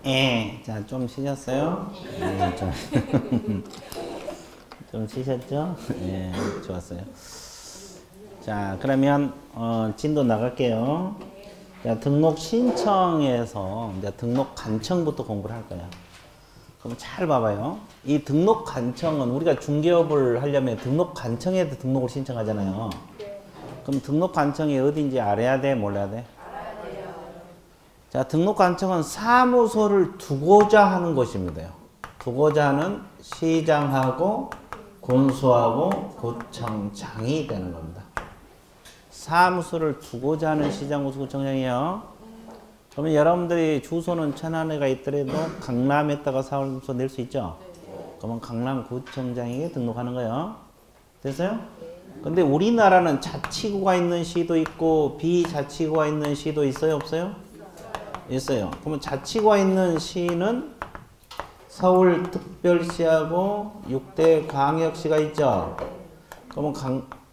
예. 자, 좀 쉬셨어요? 예, 좀. 좀 쉬셨죠? 예, 좋았어요. 자, 그러면, 진도 나갈게요. 자, 등록 신청에서 이제 등록 간청부터 공부를 할 거야. 그럼 잘 봐봐요. 이 등록 간청은 우리가 중개업을 하려면 등록 간청에도 등록을 신청하잖아요. 그럼 등록 간청이 어딘지 알아야 돼? 몰라야 돼? 자, 등록 간청은 사무소를 두고자 하는 것입니다. 두고자 하는 시장하고 군수하고 구청장이 되는 겁니다. 사무소를 두고자 하는 시장, 군수, 구청장이요. 그러면 여러분들이 주소는 천안에가 있더라도 강남에다가 사무소 낼 수 있죠? 그러면 강남구청장에게 등록하는 거예요. 됐어요? 근데 우리나라는 자치구가 있는 시도 있고 비자치구가 있는 시도 있어요? 없어요? 있어요. 그러면 자치구가 있는 시는 서울특별시하고 6대 광역시가 있죠. 그러면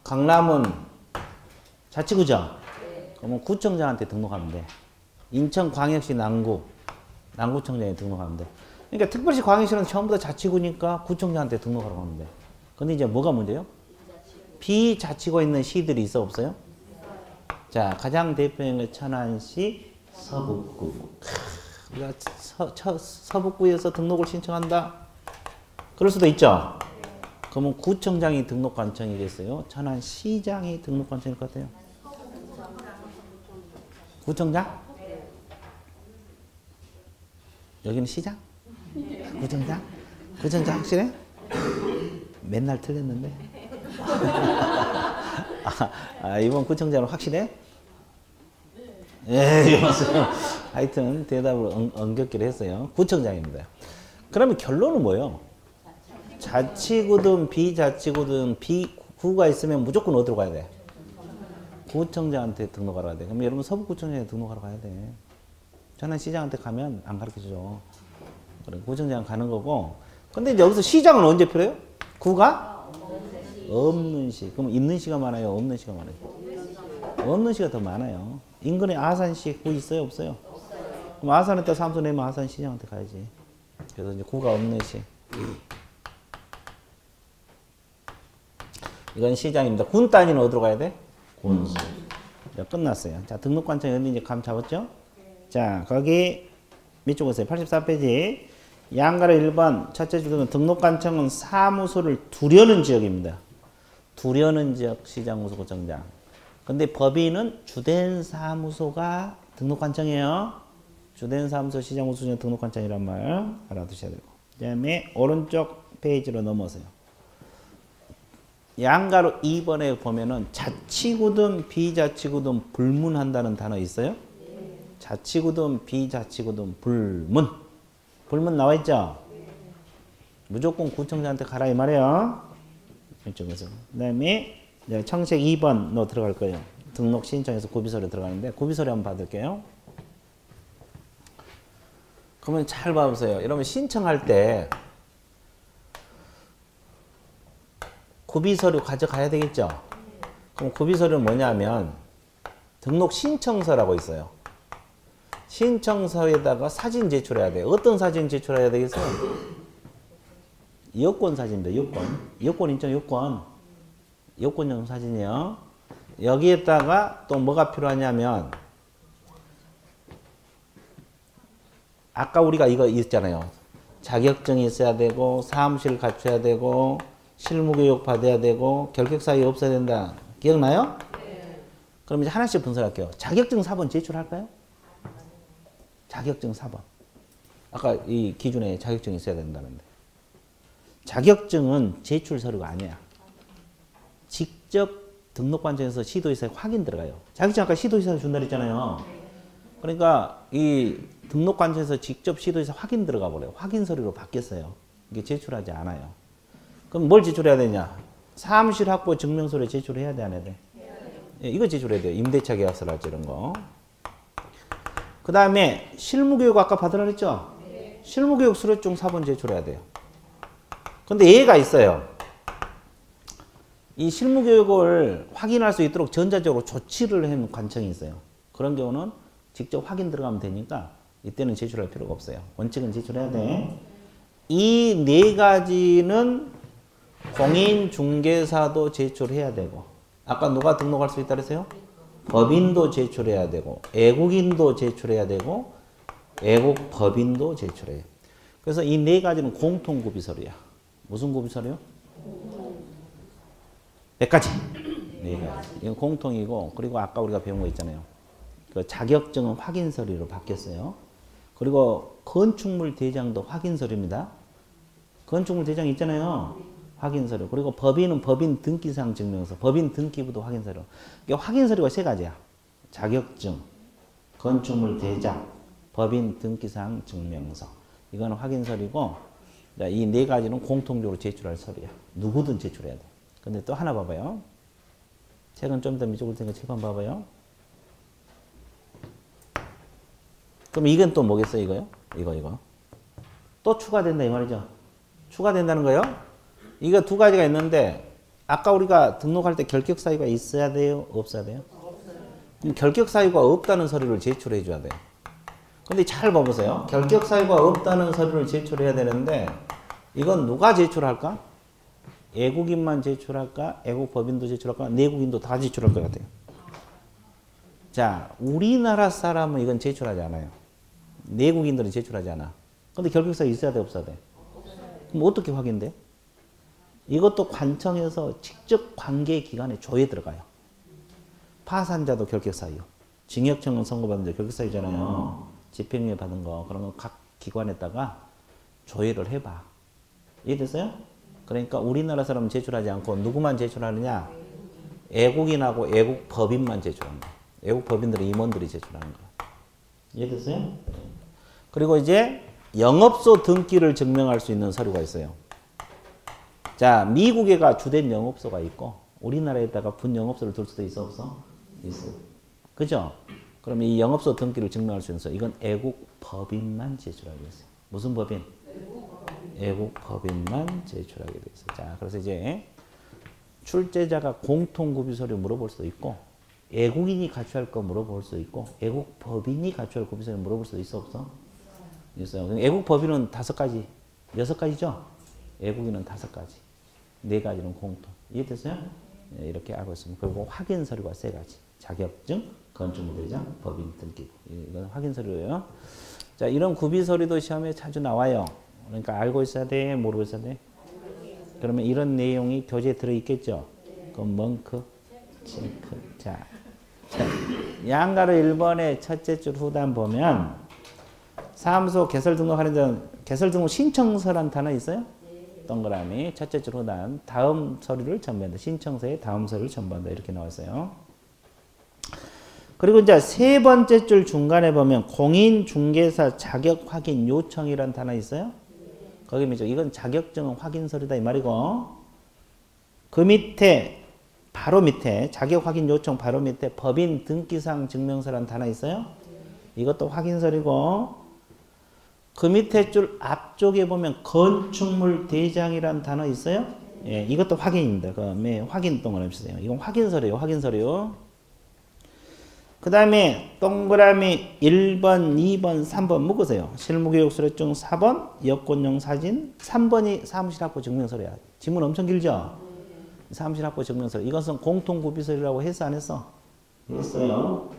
강남은 자치구죠. 그러면 구청장한테 등록하면 돼. 인천광역시 남구청장에 등록하면 돼. 그러니까 특별시 광역시는 전부 다 자치구니까 구청장한테 등록하라고 하면 돼. 근데 이제 뭐가 문제요? 비자치구가 있는 시들이 있어 없어요? 자, 가장 대표적인 게 천안시 서북구. 우리가 서북구에서 등록을 신청한다. 그럴 수도 있죠. 그러면 구청장이 등록 관청이겠어요? 천안시장이 등록 관청일 것 같아요. 구청장? 여기는 시장? 구청장? 구청장 확실해? 맨날 틀렸는데. 이번 구청장은 확실해? 예, 하여튼 대답을 엉겹기로 했어요. 구청장입니다. 그러면 결론은 뭐예요? 자치구든 비자치구든 구가 있으면 무조건 어디로 가야 돼? 구청장한테 등록하러 가야 돼. 그럼 여러분 서북구청장에 등록하러 가야 돼. 천안시장한테 가면 안 가르쳐줘. 그래, 구청장 가는 거고. 근데 이제 여기서 시장은 언제 필요해요? 구가? 없는 시. 그럼 있는 시가 많아요? 없는 시가 많아요? 없는 시가 더 많아요. 인근에 아산시 구 있어요? 없어요? 그럼 아산에다 사무소 내면 아산시장한테 가야지. 그래서 이제 구가 없는 시. 이건 시장입니다. 군 단위는 어디로 가야 돼? 군수. 끝났어요. 자, 등록관청이 어딘지 감 잡았죠? 자, 거기 밑쪽 오세요. 84페이지. 양가로 1번 첫째 주소는 등록관청은 사무소를 두려는 지역입니다. 두려는 지역 시장구수구청장. 근데 법인은 주된 사무소가 등록관청이에요. 주된 사무소 시장구수구청장 등록관청이란 말 알아두셔야 되고. 그 다음에 오른쪽 페이지로 넘어오세요. 양가로 2번에 보면은 자치구든 비자치구든 불문한다는 단어 있어요? 자치구든 비자치구든 불문. 불문 나와 있죠? 무조건 구청장한테 가라 이 말이에요. 이쪽에서. 그 다음에 청색 2번로 들어갈 거예요. 등록 신청해서 구비서류 들어가는데 구비서류 한번 받을게요. 그러면 잘 봐보세요. 여러분 신청할 때 구비서류 가져가야 되겠죠? 그럼 구비서류는 뭐냐면 등록 신청서라고 있어요. 신청서에다가 사진 제출해야 돼요. 어떤 사진 제출해야 되겠어요? 여권 사진입니다. 여권. 여권 인증 여권. 여권용 사진이요. 여기에다가 또 뭐가 필요하냐면 아까 우리가 이거 있잖아요. 자격증이 있어야 되고 사무실 갖춰야 되고 실무교육 받아야 되고 결격사유 없어야 된다. 기억나요? 네. 그럼 이제 하나씩 분석할게요. 자격증 4번 제출할까요? 자격증 4번. 아까 이 기준에 자격증이 있어야 된다는데. 자격증은 제출 서류가 아니야. 직접 등록관청에서 시도의사에 확인 들어가요. 자격증 아까 시도의사가 준다 그랬잖아요. 그러니까 이 등록관청에서 직접 시도의사 확인 들어가 버려요. 확인 서류로 바뀌었어요. 이게 제출하지 않아요. 그럼 뭘 제출해야 되냐? 사무실 확보 증명서를 제출해야 돼, 안 해야 돼? 예, 이거 제출해야 돼요. 임대차 계약서랄지 이런 거. 그 다음에 실무교육 아까 받으라 그랬죠? 실무교육 수료증 4번 제출해야 돼요. 근데 예가 있어요. 이 실무교육을 확인할 수 있도록 전자적으로 조치를 해놓은 관청이 있어요. 그런 경우는 직접 확인 들어가면 되니까 이때는 제출할 필요가 없어요. 원칙은 제출해야 돼. 이 네 가지는 공인중개사도 제출해야 되고, 아까 누가 등록할 수 있다 그랬어요? 법인도 제출해야 되고, 애국인도 제출해야 되고, 애국법인도 제출해요. 그래서 이 네 가지는 공통구비서류야. 무슨 구비서류? 몇 가지? 네 가지. 이건 공통이고, 그리고 아까 우리가 배운 거 있잖아요. 그 자격증은 확인서류로 바뀌었어요. 그리고 건축물 대장도 확인서류입니다. 건축물 대장 있잖아요. 확인서류. 그리고 법인은 법인 등기상 증명서, 법인 등기부도 확인서류. 그러니까 확인서류가 세 가지야. 자격증, 건축물 대장, 법인 등기상 증명서. 이거는 확인서류고, 이 네 가지는 공통적으로 제출할 서류야. 누구든 제출해야 돼. 근데 또 하나 봐봐요. 책은 좀 더 밑쪽으로 테니까 책 한번 봐봐요. 그럼 이건 또 뭐겠어요, 이거요? 이거. 또 추가된다, 이 말이죠. 추가된다는 거요? 이거 두 가지가 있는데, 아까 우리가 등록할 때 결격 사유가 있어야 돼요? 없어야 돼요? 그럼 결격 사유가 없다는 서류를 제출해 줘야 돼요. 근데 잘 봐보세요. 결격 사유가 없다는 서류를 제출해야 되는데, 이건 누가 제출할까? 애국인만 제출할까? 애국법인도 제출할까? 내국인도 다 제출할 것 같아요. 자, 우리나라 사람은 이건 제출하지 않아요. 내국인들은 제출하지 않아. 근데 결격사유 있어야 돼, 없어야 돼? 그럼 어떻게 확인돼? 이것도 관청에서 직접 관계기관에 조회에 들어가요. 파산자도 결격사유. 징역청은 선고받은 데 결격사유잖아요. 집행유예 받은 거. 그러면 각 기관에다가 조회를 해봐. 이해됐어요? 그러니까 우리나라 사람은 제출하지 않고 누구만 제출하느냐? 애국인하고 애국법인만 제출한다. 애국법인들은 임원들이 제출하는 거야. 이해됐어요? 그리고 이제 영업소 등기를 증명할 수 있는 서류가 있어요. 자, 미국에가 주된 영업소가 있고 우리나라에다가 분 영업소를 둘 수도 있어, 없어? 있어. 그죠? 그럼 이 영업소 등기를 증명할 수 있는 서류, 이건 애국법인만 제출하게 됐어요. 무슨 법인? 애국법인만 제출하게 돼 있어요. 자, 그래서 이제 출제자가 공통구비 서류 물어볼 수도 있고, 애국인이 갖춰야 할 거 물어볼 수도 있고, 애국법인이 갖춰야 할 구비 서류 물어볼 수도 있어, 없어? 있어요. 애국법인은 5가지, 6가지죠? 애국인은 5가지, 4가지는 공통. 이해됐어요? 네, 이렇게 알고 있습니다. 그리고 확인 서류가 3가지. 자격증, 건축물대장, 법인 등기부. 이건 확인 서류예요. 자, 이런 구비 서류도 시험에 자주 나와요. 그러니까 알고 있어야 돼, 모르고 있어야 돼? 그러면 이런 내용이 교재에 들어있겠죠? 그럼 멍크, 체크. 자, 양가로 1번의 첫째 줄 후단 보면 사무소 개설 등록하는 점, 개설 등록 신청서란 단어 있어요? 동그라미, 첫째 줄 후단, 다음 서류를 첨부한다. 신청서에 다음 서류를 첨부한다. 이렇게 나왔어요. 그리고 이제 3번째 줄 중간에 보면 공인중개사 자격 확인 요청이란 단어 있어요? 거기 뭐죠? 이건 자격증은 확인 서류다 이 말이고, 그 밑에 바로 밑에 자격 확인 요청 바로 밑에 법인 등기상 증명서란 단어 있어요? 이것도 확인 서류고, 그 밑에 줄 앞쪽에 보면 건축물 대장이란 단어 있어요? 예, 이것도 확인입니다. 그 확인 동그라미 주세요. 이건 확인 서류예요. 확인 서류. 그 다음에 동그라미 1번, 2번, 3번 묶으세요. 실무교육 수료증 4번, 여권용 사진, 3번이 사무실 확보 증명서류야. 지문 엄청 길죠? 사무실 확보 증명서류. 이것은 공통구비서류라고 했어, 안 했어? 했어요.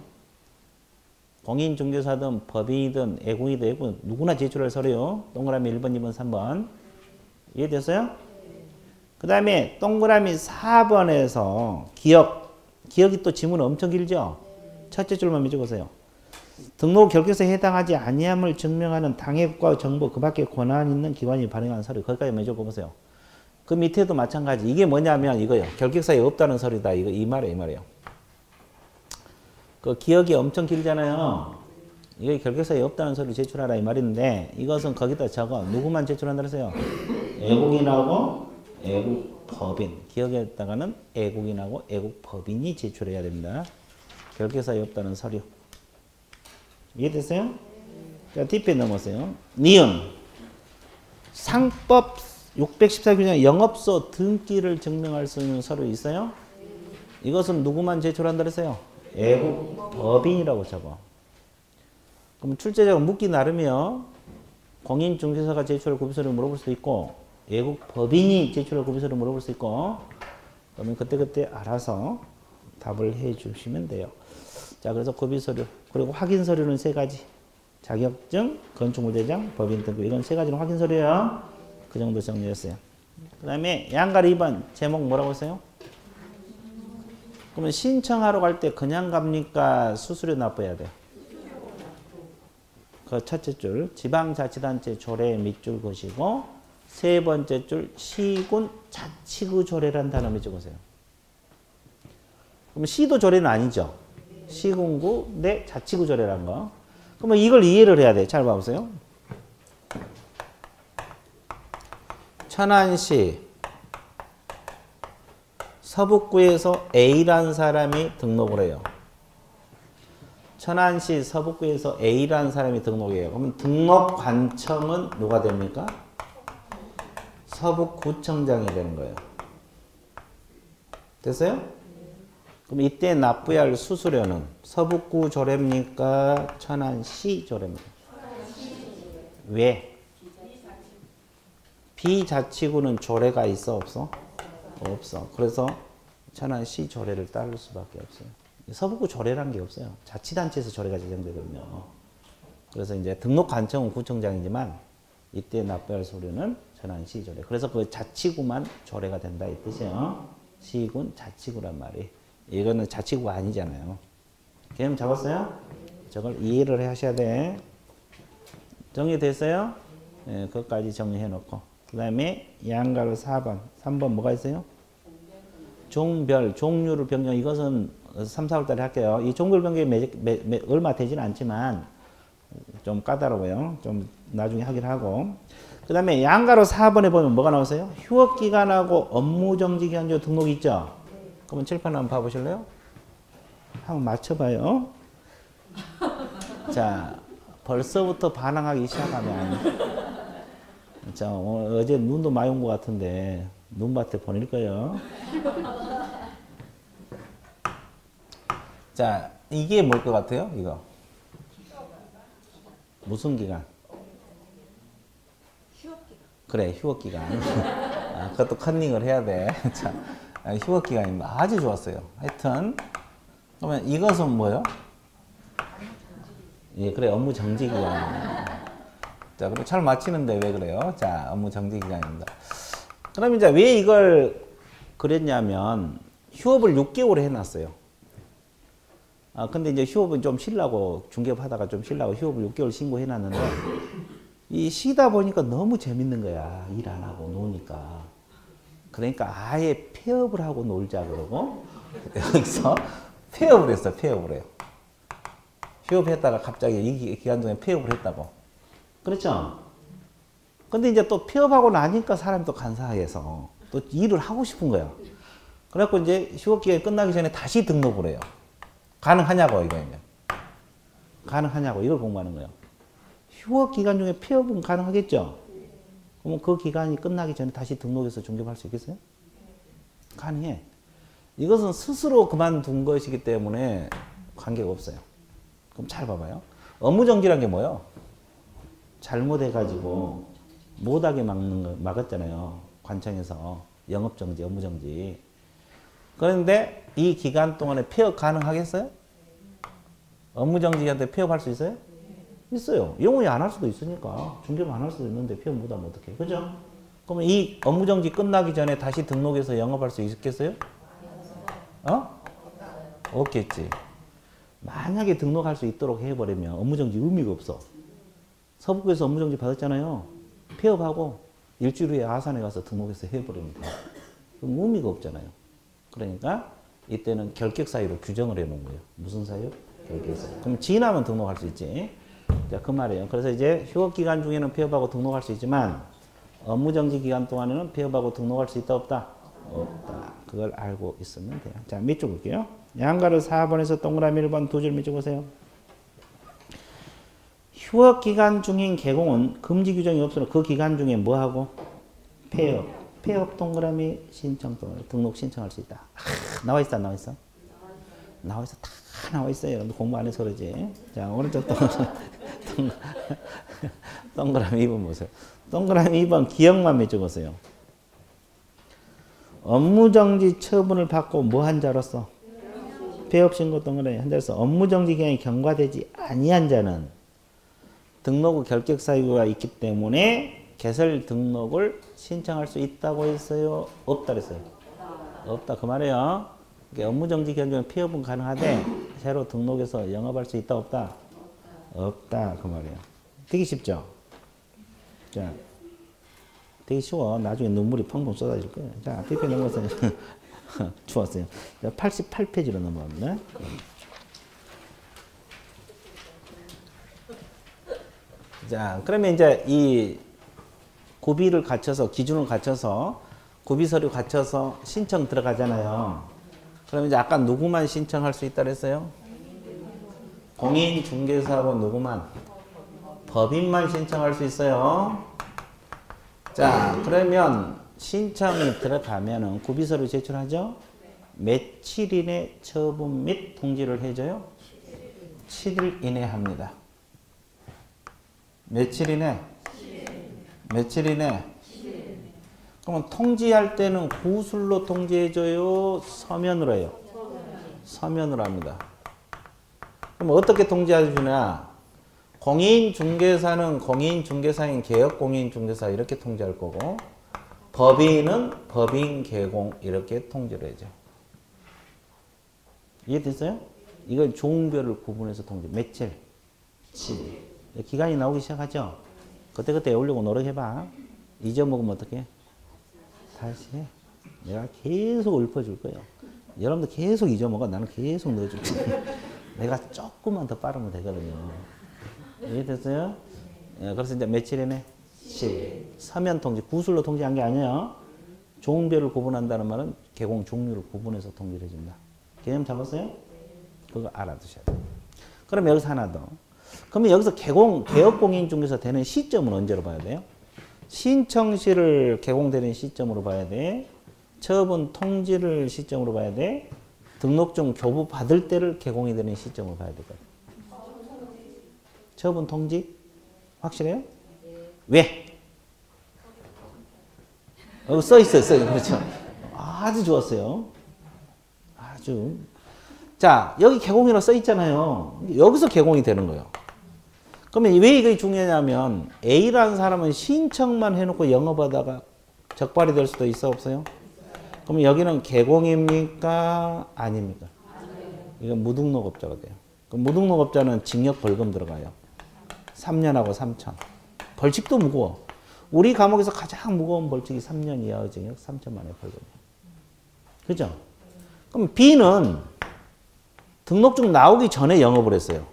공인중개사든 법인이든 애국이든 애국 누구나 제출할 서류요. 동그라미 1번, 2번, 3번. 이해됐어요? 그 다음에 동그라미 4번에서 기억이 또 지문 엄청 길죠? 첫째 줄만 적으세요. 등록 결격서에 해당하지 아니함을 증명하는 당해국가 정부 그 밖에 권한 있는 기관이 발행한 서류. 거기까지 적어보세요. 그 밑에도 마찬가지. 이게 뭐냐면 이거요. 결격사에 없다는 서류다. 이 말이에요. 그 기억이 엄청 길잖아요. 이게 결격사에 없다는 서류 제출하라 이 말인데, 이것은 거기다 적어. 누구만 제출한다 그랬어요? 애국인하고 애국법인. 기억에다가는 애국인하고 애국법인이 제출해야 됩니다. 결격사에 없다는 서류. 이해됐어요? 자, 뒷페 넘어서요. 니은. 상법 614 규정 영업소 등기를 증명할 수 있는 서류 있어요? 이것은 누구만 제출한다 그랬어요? 애국법인이라고 적어. 그럼 출제자가 묻기 나름이요. 공인중개사가 제출할 구비서를 물어볼 수도 있고 외국 법인이 제출할 구비서를 물어볼 수 있고 그러면 그때그때 알아서 답을 해 주시면 돼요. 자, 그래서 구비서류 그리고 확인서류는 세 가지. 자격증, 건축물대장, 법인 등급 이건 세 가지는 확인서류예요. 그 정도 정리했어요. 그 다음에 양가리 2번 제목 뭐라고 했어요? 그러면 신청하러 갈 때 그냥 갑니까? 수수료 납부해야 돼요. 그 첫째 줄 지방자치단체 조례 밑줄 그시고 세 번째 줄 시군 자치구 조례라는 단어 밑줄 그세요. 그러면 시도 조례는 아니죠. 시군구 내 자치구 조례라는 거. 그러면 이걸 이해를 해야 돼. 잘 봐보세요. 천안시 서북구에서 A라는 사람이 등록을 해요. 천안시 서북구에서 A라는 사람이 등록해요. 그러면 등록관청은 누가 됩니까? 서북구청장이 되는 거예요. 됐어요? 그럼 이때 납부해야 할 수수료는 서북구 조례입니까? 천안시 조례입니까? 왜? 비자치구는 조례가 있어 없어? 없어. 그래서 천안시 조례를 따를 수밖에 없어요. 서북구 조례라는 게 없어요. 자치단체에서 조례가 제정되거든요. 그래서 이제 등록관청은 구청장이지만 이때 납부할 소리는 천안시 조례. 그래서 그 자치구만 조례가 된다 이 뜻이에요. 시군 자치구란 말이. 이거는 자치구가 아니잖아요. 개념 잡았어요? 저걸 이해를 하셔야 돼. 정리됐어요? 네, 그것까지 정리해 놓고. 그 다음에 양가로 4번. 3번 뭐가 있어요? 종별, 종류를 변경. 이것은 3, 4월 달에 할게요. 이 종별 변경이 얼마 되지는 않지만 좀 까다로워요. 좀 나중에 하긴 하고. 그 다음에 양가로 4번에 보면 뭐가 나오세요? 휴업기간하고 업무정지기간 중 등록이 있죠? 그러면 칠판 한번 봐보실래요? 한번 맞춰봐요. 자, 벌써부터 반항하기 시작하면. 자, 어제 눈도 많이 온 것 같은데 눈밭에 보낼 거예요. 자, 이게 뭘 것 같아요? 이거. 무슨 기간? 휴업기간. 그래, 휴업기간. 아, 그것도 컨닝을 해야 돼. 자, 휴업기간이 아주 좋았어요. 하여튼, 그러면 이것은 뭐예요? 예, 그래, 업무 정지 기간. 자, 그럼 잘 맞히는데 왜 그래요? 자, 업무 정지 기간입니다. 그럼 이제 왜 이걸 그랬냐면, 휴업을 6개월 해놨어요. 아, 근데 이제 휴업은 좀 쉬려고, 중개업 하다가 좀 쉬려고 휴업을 6개월 신고해놨는데, 이 쉬다 보니까 너무 재밌는 거야. 일 안 하고 노니까. 그러니까 아예 폐업을 하고 놀자 그러고, 여기서 폐업을 했어, 폐업을 해요. 휴업했다가 갑자기 이 기간 중에 폐업을 했다고. 그렇죠? 근데 이제 또 폐업하고 나니까 사람이 또 간사해서 또 일을 하고 싶은 거야. 그래갖고 이제 휴업기간이 끝나기 전에 다시 등록을 해요. 가능하냐고, 이거 이제. 가능하냐고, 이걸 공부하는 거예요. 휴업기간 중에 폐업은 가능하겠죠? 그러면 그 기간이 끝나기 전에 다시 등록해서 중개할 수 있겠어요? 가능해. 이것은 스스로 그만둔 것이기 때문에 관계가 없어요. 그럼 잘 봐봐요. 업무정지란 게 뭐예요? 잘못해가지고 못하게 막았잖아요. 관청에서 영업정지, 업무정지. 그런데 이 기간 동안에 폐업 가능하겠어요? 업무정지한테 폐업할 수 있어요? 있어요. 영원히 안 할 수도 있으니까. 중개업 안 할 수도 있는데 폐업 못하면 어떡해. 그죠? 그러면 이 업무정지 끝나기 전에 다시 등록해서 영업할 수 있겠어요? 어? 없겠지. 만약에 등록할 수 있도록 해버리면 업무정지 의미가 없어. 서북구에서 업무정지 받았잖아요. 폐업하고 일주일 후에 아산에 가서 등록해서 해버리면 돼요. 그럼 의미가 없잖아요. 그러니까 이때는 결격 사유로 규정을 해놓은 거예요. 무슨 사유? 결격 사유. 그럼 지나면 등록할 수 있지. 자, 그 말이에요. 그래서 이제 휴업기간 중에는 폐업하고 등록할 수 있지만 업무정지 기간 동안에는 폐업하고 등록할 수 있다 없다? 없다. 그걸 알고 있으면 돼요. 자, 밑줄 볼게요. 양가로 4번에서 동그라미 1번 두 줄 밑줄 보세요. 휴업기간 중인 개공은 금지 규정이 없으나 그 기간 중에 뭐하고? 폐업. 폐업 동그라미 신청 등록 신청할 수 있다. 나와 있어, 안 나와 있어? 나와 있어. 다 나와 있어요. 여러분들 공부 안 해서 그러지. 자, 오른쪽 동그라미. 동그라미 2번 보세요. 동그라미 2번 기억만 적었어요. 업무정지 처분을 받고 뭐 한 자로서? 폐업신고 동그라미 한 자로서 업무정지 기간이 경과되지 아니한 자는 등록 후 결격 사유가 있기 때문에 개설 등록을 신청할 수 있다고 했어요? 없다 그랬어요? 없다 그 말이에요. 업무정지 기간 중에 폐업은 가능하되 새로 등록해서 영업할 수 있다 없다? 없다 그 말이에요. 되게 쉽죠? 자, 되게 쉬워. 나중에 눈물이 펑펑 쏟아질 거예요. 자, 앞에 넘어가서 추웠어요. 88페이지로 넘어갑니다. 자, 그러면 이제 이 고비를 갖춰서, 기준을 갖춰서, 고비 서류 갖춰서 신청 들어가잖아요. 그러면 이제 아까 누구만 신청할 수 있다 그랬어요? 공인중개사하고 누구만? 법인만 신청할 수 있어요. 자, 그러면 신청이 들어가면은 고비 서류 제출하죠? 며칠 이내 처분 및 통지를 해줘요? 7일 이내 합니다. 며칠 이내? 며칠 이내? 그러면 통지할 때는 구술로 통지해줘요? 서면으로 해요? 서면으로 합니다. 그럼 어떻게 통지해주냐? 공인중개사는 공인중개사인 개업공인중개사 이렇게 통지할 거고 법인은 법인개공 이렇게 통지를 해줘. 이해됐어요? 이걸 종별을 구분해서 통지. 며칠? 7일. 기간이 나오기 시작하죠? 그때그때 외우려고 노력해봐. 잊어먹으면 어떡해? 다시 해. 내가 계속 읊어줄 거예요. 여러분들 계속 잊어먹어. 나는 계속 넣어줄 거예요. 내가 조금만 더 빠르면 되거든요. 이해됐어요? 예, 그래서 이제 며칠이네? 7일. 서면 통지, 구술로 통지한 게 아니에요. 종별을 구분한다는 말은 개공 종류를 구분해서 통지를 해준다. 개념 잡았어요? 그거 알아두셔야 돼요. 그럼 여기서 하나 더. 그러면 여기서 개업공인중개사 되는 시점은 언제로 봐야 돼요? 신청시를 개공되는 시점으로 봐야 돼. 처분 통지를 시점으로 봐야 돼. 등록증 교부 받을 때를 개공이 되는 시점으로 봐야 될까요? 처분 통지? 확실해요? 왜? 써 있어요. 그렇죠. 아주 좋았어요. 아주. 자, 여기 개공이라고 써 있잖아요. 여기서 개공이 되는 거예요. 그러면 왜 이게 중요하냐면 A라는 사람은 신청만 해놓고 영업하다가 적발이 될 수도 있어 없어요? 그럼 여기는 개공입니까? 아닙니까? 이건 무등록업자가 돼요. 그럼 무등록업자는 징역 벌금 들어가요. 3년하고 3천. 벌칙도 무거워. 우리 감옥에서 가장 무거운 벌칙이 3년 이하의 징역 3천만 원의 벌금이에요. 그죠? 그럼 B는 등록증 나오기 전에 영업을 했어요.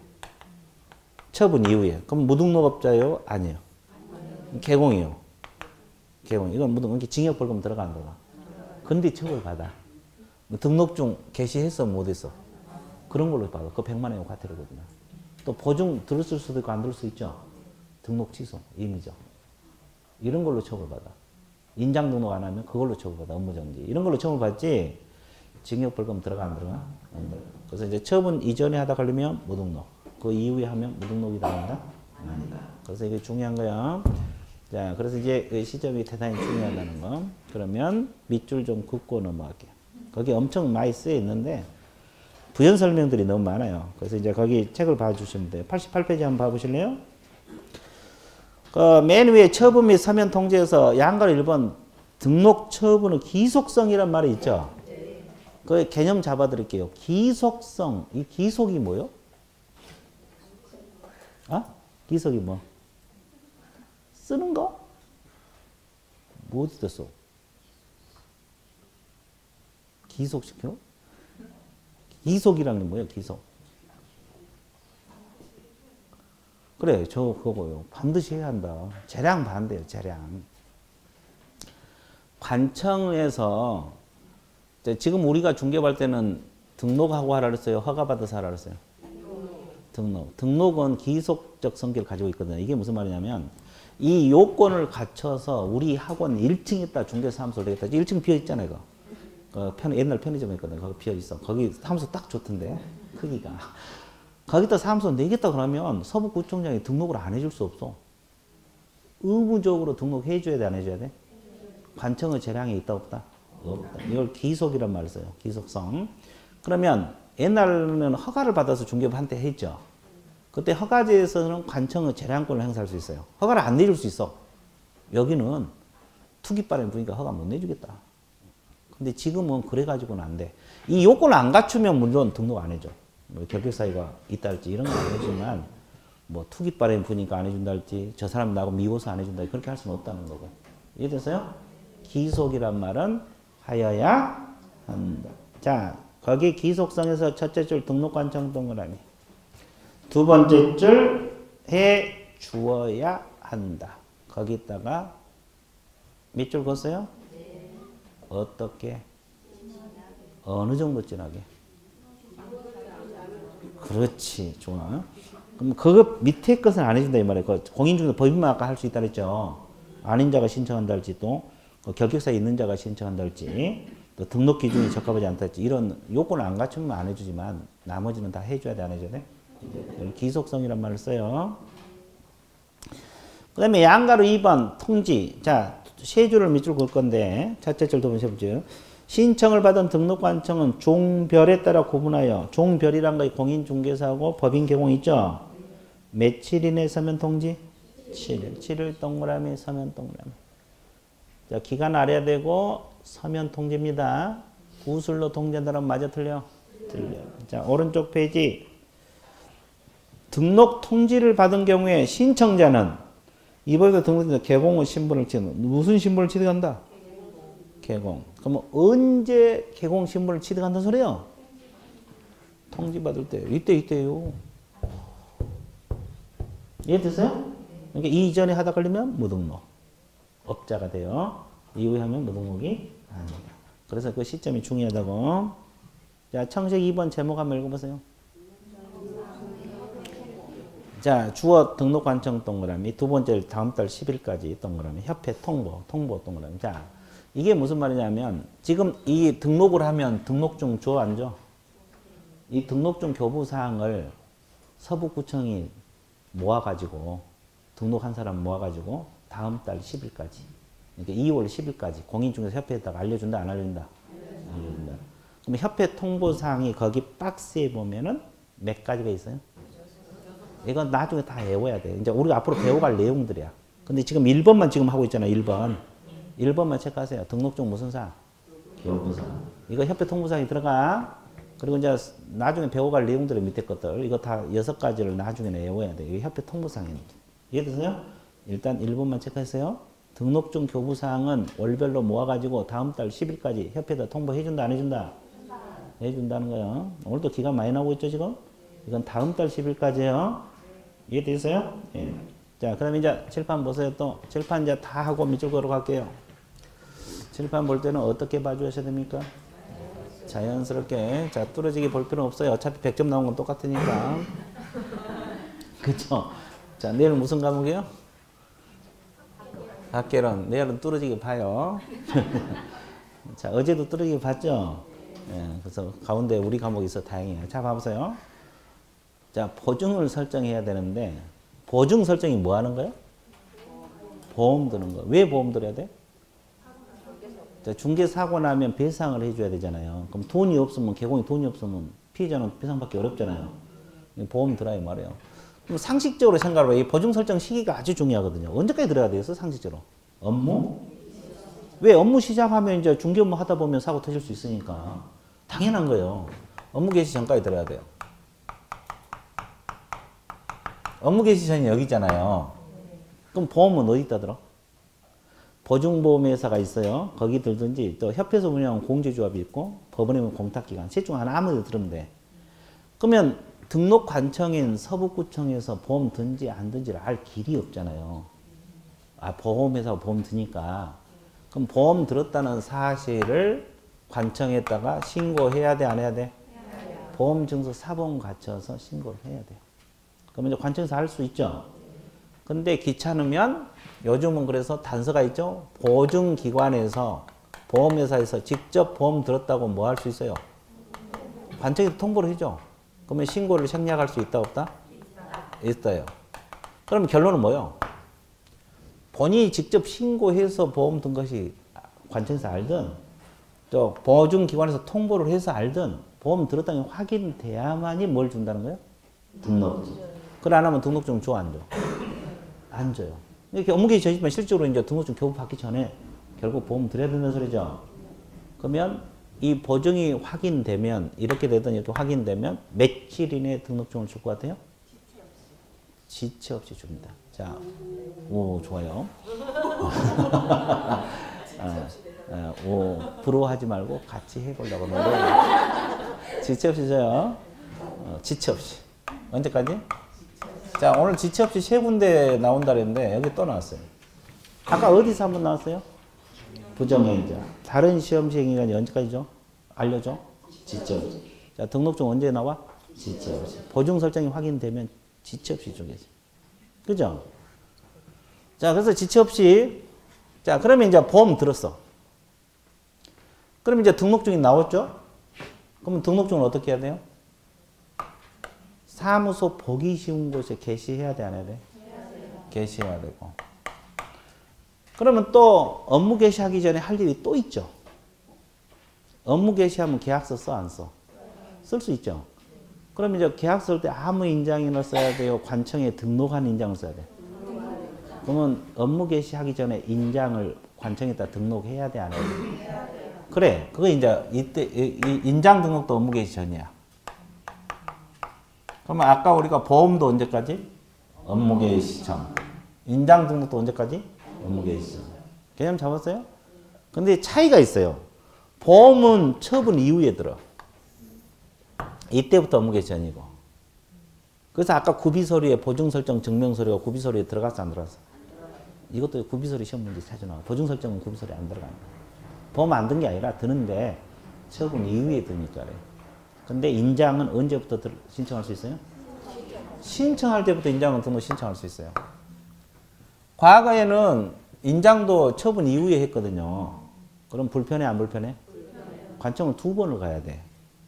처분 이후에. 그럼 무등록업자예요? 아니에요. 개공이요. 개공. 이건 무등록, 징역 벌금 들어간 거가. 근데 처벌받아. 등록증 게시했어, 못했어? 그런 걸로 받아. 그거 100만 원이고 과태료거든요. 또 보증 들었을 수도 있고 안 들을 수 있죠. 등록 취소, 임의죠. 이런 걸로 처벌받아. 인장 등록 안 하면 그걸로 처벌받아. 업무정지. 이런 걸로 처벌받지. 징역 벌금 들어가 안 들어가? 안 들어가. 그래서 이제 처분 이전에 하다 걸리면 무등록. 그 이후에 하면 무등록이 나온다? 아니다. 그래서 이게 중요한 거야. 자, 그래서 이제 그 시점이 대단히 중요하다는 거. 그러면 밑줄 좀 긋고 넘어갈게요. 거기 엄청 많이 쓰여 있는데 부연 설명들이 너무 많아요. 그래서 이제 거기 책을 봐주시면 돼요. 88페이지 한번 봐보실래요? 그 맨 위에 처분 및 서면 통지에서 양가로 1번 등록 처분의 기속성이란 말이 있죠. 그 개념 잡아드릴게요. 기속성. 이 기속이 뭐요? 아? 기속이 뭐? 쓰는 거? 뭐 어디다 써? 기속시켜? 기속이라는 게 뭐예요? 기속. 그래, 저 그거요. 반드시 해야 한다. 재량 반대요, 재량. 관청에서 지금 우리가 중개할 때는 등록하고 하라 그랬어요? 허가받아서 하라 그랬어요? 등록. 등록은 기속적 성격을 가지고 있거든요. 이게 무슨 말이냐면 이 요건을 갖춰서 우리 학원 1층에다 중개사무소를 되겠다. 1층 비어있잖아요. 이거. 옛날 편의점에 있거든요. 거기 비어있어. 거기 사무소 딱 좋던데. 크기가. 거기다 사무소 내겠다 그러면 서부구청장이 등록을 안 해줄 수 없어. 의무적으로 등록해줘야 돼, 안 해줘야 돼? 관청의 재량이 있다, 없다? 없다. 이걸 기속이란 말을 써요. 기속성. 그러면 옛날에는 허가를 받아서 중개부한테 했죠. 그때 허가제에서는 관청의 재량권을 행사할 수 있어요. 허가를 안 내줄 수 있어. 여기는 투기바람이 부니까 허가 못 내주겠다. 근데 지금은 그래가지고는 안 돼. 이 요건을 안 갖추면 물론 등록 안 해줘. 뭐 결격 사유가 있다 할지 이런 건 안 해주지만 뭐 투기바람이 부니까 안 해준다 할지 저 사람 나하고 미워서 안 해준다 그렇게 할 수는 없다는 거고. 이해됐어요? 기속이란 말은 하여야 한다. 자, 거기 기속성에서 첫째 줄 등록관청 동그라미. 두 번째 줄 해 주어야 한다. 거기다가 몇 줄 걷어요? 어떻게? 어느 정도 진하게? 그렇지. 좋아. 그럼 그거 밑에 것은 안 해준다 이 말이에요. 그 공인중개사 법인만 아까 할 수 있다 그랬죠. 아닌 자가 신청한다 할지 또 결격사에 있는 자가 신청한다 할지 또 등록 기준이 적합하지 않다 할지 이런 요건을 안 갖추면 안 해주지만 나머지는 다 해줘야 돼, 안 해줘야 돼? 기속성이란 말을 써요. 그 다음에 양가로 2번 통지. 자, 세 줄을 밑줄 걸 건데 첫째 줄 두 번째 줄. 신청을 받은 등록관청은 종별에 따라 구분하여 종별이란 거 공인중개사하고 법인 개공 있죠? 며칠이내 서면 통지? 7일. 7일 동그라미 서면 동그라미. 자, 기간 알아야 되고 서면 통지입니다. 구술로 통지한다면 맞아 틀려? 틀려. 자, 오른쪽 페이지. 등록 통지를 받은 경우에 신청자는 이번에도 등록자 개공의 신분을 취득한다. 무슨 신분을 취득한다? 개공. 그러면 언제 개공 신분을 취득한다는 소리요? 통지받을 때. 이때요. 이해됐어요? 그러니까 이전에 하다 걸리면 무등록. 업자가 돼요. 이후에 하면 무등록이 아니다. 그래서 그 시점이 중요하다고. 자, 청색 2번 제목 한번 읽어보세요. 자, 주어 등록관청 동그라미. 두 번째 다음 달 10일까지 동그라미. 협회 통보 동그라미. 자, 이게 무슨 말이냐면 지금 이 등록을 하면 등록증 줘, 안 줘? 이 등록증 교부사항을 서부구청이 모아가지고 등록한 사람 모아가지고 다음 달 10일까지 그러니까 2월 10일까지 공인중개사 협회에다가 알려준다, 안 알려준다? 알려준다. 그럼 협회 통보사항이 거기 박스에 보면은 몇 가지가 있어요? 이건 나중에 다 외워야 돼. 이제 우리가 앞으로 배워갈 내용들이야. 근데 지금 1번만 지금 하고 있잖아요. 1번만 체크하세요. 등록증 무슨 사항? 교부사. 이거 협회 통보사항이 들어가. 그리고 이제 나중에 배워갈 내용들의 밑에 것들 이거 다 6가지를 나중에 외워야 돼. 이게 협회 통보사항입니다. 이해되세요? 일단 1번만 체크하세요. 등록증 교부사항은 월별로 모아가지고 다음 달 10일까지 협회에다 통보해준다, 안 해준다? 해준다는 거예요. 오늘도 기간 많이 나오고 있죠, 지금? 이건 다음 달 10일까지요. 이해되세요? 예. 자, 그럼 이제 칠판 보세요. 또 칠판 이제 다 하고 밑줄 걸어 갈게요. 칠판 볼 때는 어떻게 봐주셔야 됩니까? 자연스럽게. 자, 뚫어지게 볼 필요는 없어요. 어차피 100점 나온 건 똑같으니까. 그쵸? 자, 내일은 무슨 과목이요? 학개론. 내일은 뚫어지게 봐요. 자, 어제도 뚫어지게 봤죠? 예, 그래서 가운데 우리 과목이 있어 다행이에요. 자, 봐보세요. 자, 보증을 설정해야 되는데 보증 설정이 뭐 하는 거예요? 보험 드는 거. 왜 보험 들어야 돼? 자, 중개 사고 나면 배상을 해줘야 되잖아요. 그럼 돈이 없으면 개공이 돈이 없으면 피해자는 배상받기 어렵잖아요. 보험 들어야 말이에요. 그럼 상식적으로 생각해봐. 이 보증 설정 시기가 아주 중요하거든요. 언제까지 들어야 되겠어? 상식적으로. 업무? 왜 업무 시작하면 이제 중개 업무 하다 보면 사고 터질 수 있으니까. 당연한 거예요. 업무 개시 전까지 들어야 돼요. 업무 개시 전이 여기 있잖아요. 그럼 보험은 어디다 들어? 보증보험회사가 있어요. 거기 들든지 또 협회에서 운영하는 공제조합이 있고 법원에 보면 공탁기관. 셋 중 하나 아무 데 들으면 돼. 그러면 등록관청인 서부구청에서 보험 든지 안 든지를 알 길이 없잖아요. 아, 보험회사가 보험 드니까. 그럼 보험 들었다는 사실을 관청에다가 신고해야 돼, 안 해야 돼? 보험증서 사본 갖춰서 신고를 해야 돼요. 그러면 이제 관청에서 할 수 있죠. 근데 귀찮으면 요즘은 그래서 단서가 있죠. 보증기관에서 보험회사에서 직접 보험 들었다고 뭐 할 수 있어요? 관청에서 통보를 해줘. 그러면 신고를 생략할 수 있다 없다? 있어요. 그럼 결론은 뭐예요? 본인이 직접 신고해서 보험 든 것이 관청에서 알든 또 보증기관에서 통보를 해서 알든 보험 들었다는 게 확인돼야만이 뭘 준다는 거예요? 등록증. 그래 안 하면 등록증 줘 안 줘? 안 줘요. 이렇게 업무개시 전이지만 실제로 이제 등록증 교부 받기 전에 결국 보험 들어야 된다는 소리죠. 그러면 이 보증이 확인되면 이렇게 되든 이렇게 확인되면 며칠 이내에 등록증을 줄 것 같아요? 지체 없이 줍니다. 자, 오 좋아요. 오 부러워하지 말고 같이 해보려고 하는데 지체 없이 줘요. 지체 없이. 언제까지? 자 오늘 지체 없이 세 군데 나온다 그랬는데 여기 또 나왔어요. 아까 어디서 한번 나왔어요? 부정행위자. 다른 시험 시행기간이 언제까지죠? 알려줘. 지체 없이. 자 등록증 언제 나와? 지체 없이. 보증 설정이 확인되면 지체 없이 주겠지. 그죠? 자, 그래서 지체 없이. 자, 그러면 이제 보험 들었어. 그럼 이제 등록증이 나왔죠? 그러면 등록증을 어떻게 해야 돼요? 사무소 보기 쉬운 곳에 게시해야 돼, 안 해야 돼? 게시해야 되고. 그러면 또 업무 게시하기 전에 할 일이 또 있죠. 업무 게시하면 계약서 써, 안 써? 쓸 수 있죠. 그럼 이제 계약서 쓸 때 아무 인장을 써야 돼요? 관청에 등록한 인장을 써야 돼? 그러면 업무 개시하기 전에 인장을 관청에다 등록해야 돼, 안 해야 돼? 그래, 그거 이제 이때 인장 등록도 업무 개시 전이야. 그러면 아까 우리가 보험도 언제까지? 업무 개시 전. 인장 등록도 언제까지? 업무 개시 전. 개념 잡았어요? 근데 차이가 있어요. 보험은 처분 이후에 들어. 이때부터 업무 개시 전이고. 그래서 아까 구비서류에 보증설정 증명서류가 구비서류에 들어갔어 안 들어갔어? 이것도 구비서류 시험 문제 자주 나와. 보증설정은 구비서류에 안 들어가는 거야. 보험 안 든 게 아니라 드는데 처분 이후에 드니까 그래. 근데 인장은 언제부터 신청할 수 있어요? 신청할 때부터 인장은 등록 신청할 수 있어요. 과거에는 인장도 처분 이후에 했거든요. 그럼 불편해 안 불편해? 관청은 2번을 가야 돼.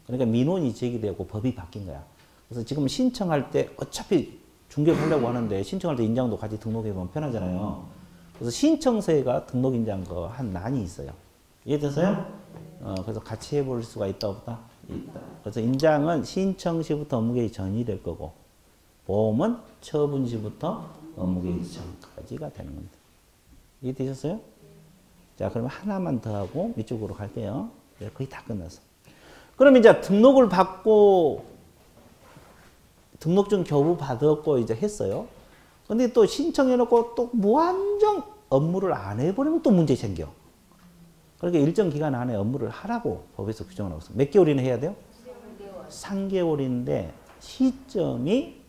그러니까 민원이 제기되고 법이 바뀐 거야. 그래서 지금 신청할 때 어차피 중개하려고 하는데 신청할 때 인장도 같이 등록해보면 편하잖아요. 그래서 신청서에가 등록 인장 거 한 난이 있어요. 이해됐어요? 그래서 같이 해볼 수가 있다 없다? 있다. 그래서 인장은 신청 시부터 업무개시 전이 될 거고 보험은 처분 시부터 업무개시 전까지가 되는 겁니다. 이해되셨어요? 자 그럼 하나만 더 하고 이쪽으로 갈게요. 거의 다 끝났어. 그럼 이제 등록을 받고 등록증 교부 받았고 이제 했어요. 근데 또 신청해놓고 또 무한정 업무를 안 해버리면 또 문제 생겨. 그러니까 일정 기간 안에 업무를 하라고 법에서 규정을 하고 있어요. 몇 개월이나 해야 돼요? 3개월인데 시점이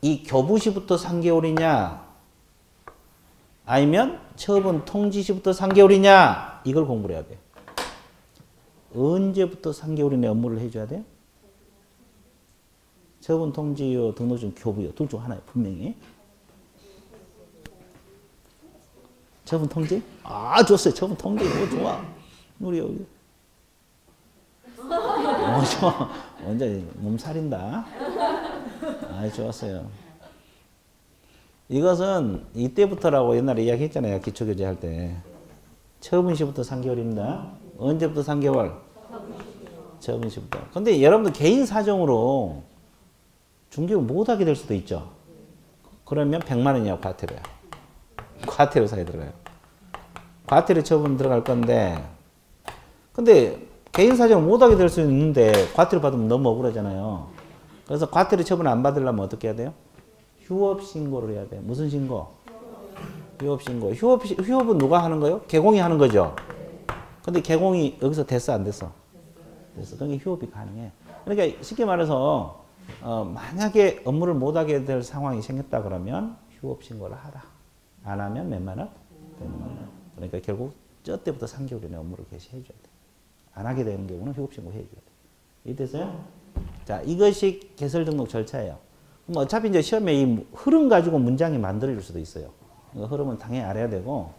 이 교부 시부터 3개월이냐 아니면 처분 통지 시부터 3개월이냐 이걸 공부를 해야 돼요. 언제부터 3개월 이내 업무를 해줘야 돼요? 처분 통지요, 등록증 교부요. 둘 중 하나예요. 분명히. 처분 통지? 아, 좋았어요. 처분 통지. 좋아. 우리 여기. 좋아. 완전 몸살인다. 아, 좋았어요. 이것은 이때부터라고 옛날에 이야기했잖아요. 기초교재 할 때. 처분 시부터 3개월입니다. 언제부터 3개월? 처분 시부터. 근데 여러분들 개인 사정으로 중개를 못하게 될 수도 있죠. 그러면 100만 원이냐고 과태료야. 과태료 사야 들어가요. 과태료 처분 들어갈 건데 근데 개인 사정을 못하게 될 수 있는데 과태료 받으면 너무 억울하잖아요. 그래서 과태료 처분 안 받으려면 어떻게 해야 돼요? 휴업 신고를 해야 돼요. 무슨 신고? 휴업 신고. 휴업은 누가 하는 거예요? 개공이 하는 거죠. 근데 개공이 여기서 됐어 안 됐어? 됐어. 그러니까 휴업이 가능해. 그러니까 쉽게 말해서 만약에 업무를 못하게 될 상황이 생겼다 그러면 휴업 신고를 하라. 안 하면 몇만 원? 100만 원. 그러니까 결국 저 때부터 3개월 이내 업무를 개시해 줘야 돼. 안 하게 되는 경우는 휴업 신고 해 줘야 돼. 이해됐어요? 자, 이것이 개설 등록 절차예요. 그럼 어차피 이제 시험에 이 흐름 가지고 문장이 만들어질 수도 있어요. 그 흐름은 당연히 알아야 되고,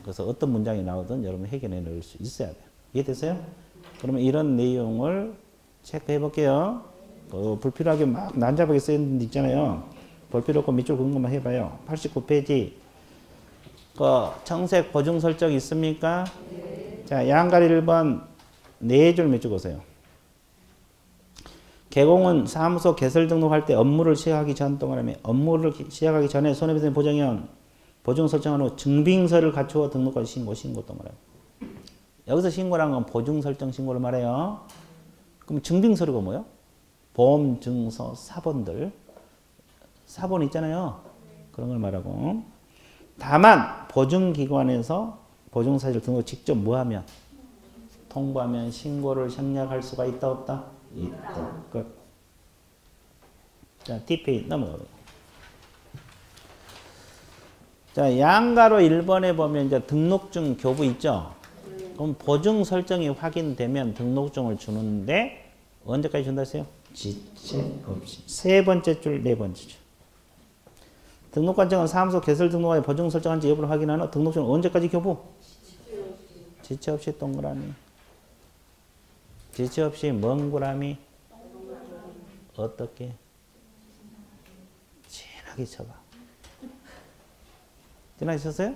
그래서 어떤 문장이 나오든 여러분 해결해 낼 수 있어야 돼요. 이해됐어요? 그러면 이런 내용을 체크해 볼게요. 불필요하게 막 난잡하게 쓰는 데 있잖아요. 볼 필요 없고 밑줄 긋는 것만 해봐요. 89페이지. 청색 보증 설정 있습니까? 자, 양가리 1번 4줄 밑줄 그으세요. 개공은 사무소 개설 등록할 때 업무를 시작하기 전 동안에 업무를 시작하기 전에 손해배상 보증형 보증 설정한 후 증빙서를 갖추어 등록할 신고 동안에. 여기서 신고란 건 보증 설정 신고를 말해요. 그럼 증빙서류가 뭐예요? 보험 증서 사본들. 사본 있잖아요. 그런 걸 말하고. 다만 보증기관에서 보증사실 등록 직접 뭐하면? 통보하면 신고를 생략할 수가 있다 없다? 있다. 끝. 자, D페이지 넘어가요. 자, 양가로 1번에 보면 이제 등록증 교부 있죠? 그럼 보증 설정이 확인되면 등록증을 주는데 언제까지 준다 했어요? 지체 없이. 세 번째 줄, 네 번째 줄. 등록관청은 사무소 개설 등록하여 보증 설정한지 여부를 확인하는 후 등록증은 언제까지 교부? 지체 없이 동그라미. 지체 없이 멍구라미. 어떻게? 진하게 쳐봐. 진하게 쳤어요?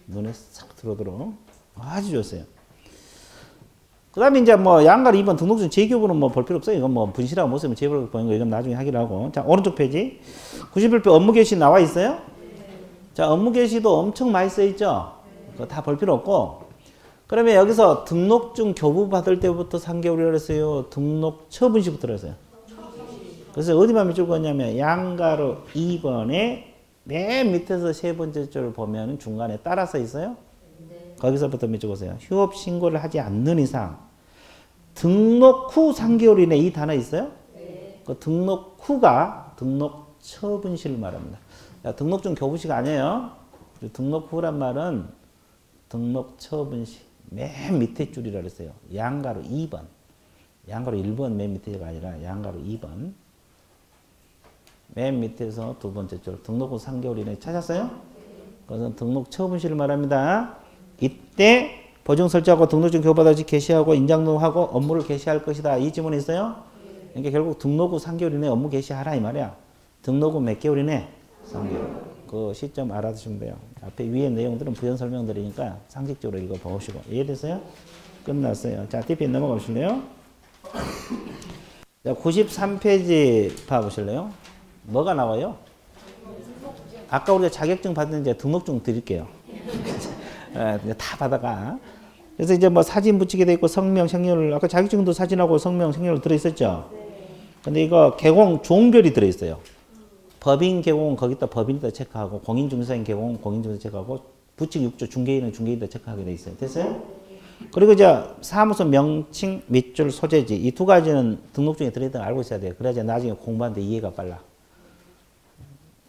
눈에 싹 들어들어. 아주 좋았어요. 그 다음에 이제 뭐 양가로 2번 등록증 재교부는 뭐 볼 필요 없어요. 이건 뭐 분실하고 못 쓰면 재벌 보는 거 이건 나중에 하기로 하고. 자, 오른쪽 페이지. 91표 업무 개시 나와 있어요? 자, 업무 개시도 엄청 많이 써 있죠? 그거 다 볼 필요 없고. 그러면 여기서 등록증 교부 받을 때부터 3개월이라고 했어요? 등록 처분시부터 했어요? 그래서 어디만 밑줄 그었냐면 양가로 2번에 맨 밑에서 세 번째 줄 보면 중간에 따라서 있어요? 거기서부터 밑줄 그으세요. 휴업 신고를 하지 않는 이상 등록 후 3개월 이내 이 단어 있어요? 네. 그 등록 후가 등록 처분시를 말합니다. 야, 등록증 교부시가 아니에요. 등록 후란 말은 등록 처분시 맨 밑에 줄이라 그랬어요. 양가로 2번. 양가로 1번 맨 밑에가 아니라 양가로 2번. 맨 밑에서 두 번째 줄. 등록 후 3개월 이내 찾았어요? 그것은 등록 처분시를 말합니다. 이때 보증 설정하고 등록증 교부받아서 개시하고 인장등록하고 업무를 개시할 것이다. 이 지문이 있어요? 그러니까 결국 등록 후 3개월 이내 업무 개시하라 이 말이야. 등록 후 몇 개월 이내? 3개월. 그 시점 알아두시면 돼요. 앞에 위에 내용들은 부연 설명들이니까 상식적으로 읽어보시고. 이해됐어요? 끝났어요. 자, DP 넘어가 보실래요? 자, 93페이지 봐보실래요? 뭐가 나와요? 아까 우리가 자격증 받은 이제 등록증 드릴게요. 다 받아가. 그래서 이제 뭐 사진 붙이게 돼 있고 성명, 생년을 아까 자격증도 사진하고 성명, 생년을 들어있었죠. 근데 이거 개공 종별이 들어있어요. 법인 개공은 거기다 법인에다 체크하고 공인중개사인 개공은 공인중개사 체크하고 부칙 6조 중개인은 중개인에다 체크하게 돼 있어요. 됐어요? 그리고 이제 사무소 명칭, 밑줄, 소재지 이 두 가지는 등록증에 들어있다는 걸 알고 있어야 돼요. 그래야 나중에 공부하는데 이해가 빨라.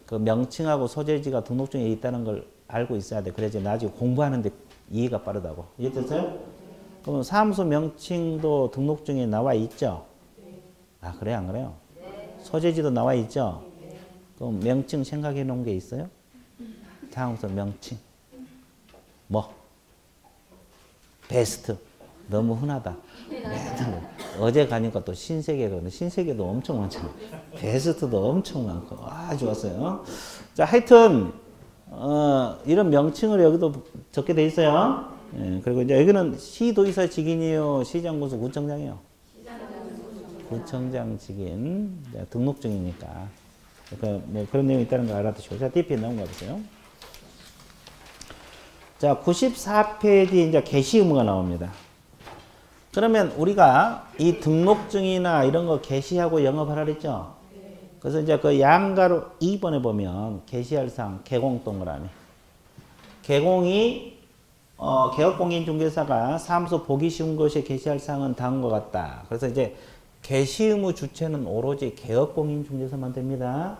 그 명칭하고 소재지가 등록증에 있다는 걸 알고 있어야 돼. 그래야지 나중에 공부하는데 이해가 빠르다고. 이해됐어요? 그럼 사무소 명칭도 등록증에 나와 있죠? 아, 그래요? 안 그래요? 소재지도 나와 있죠? 그럼 명칭 생각해 놓은 게 있어요? 사무소 명칭. 뭐? 베스트. 너무 흔하다. 어제 가니까 또 신세계거든요. 신세계도 엄청 많잖아요. 베스트도 엄청 많고. 아, 좋았어요. 자, 하여튼 이런 명칭을 여기도 적게 돼 있어요. 예, 그리고 이제 여기는 시도의사 직인이요, 시장군수 구청장이요. 구청장 직인 등록증이니까. 그러니까 뭐 그런 내용이 있다는 걸 알아두시고. 자, DP 넘어가 보세요. 자, 94페이지 이제 게시 의무가 나옵니다. 그러면 우리가 이 등록증이나 이런 거 게시하고 영업하라 그랬죠? 그래서 이제 그 양가로 2번에 보면 게시할 사항 개공 동그라미. 개공이 개업공인중개사가 사무소 보기 쉬운 것에 게시할 사항은 다음과 같다. 그래서 이제 게시 의무 주체는 오로지 개업공인중개사만 됩니다.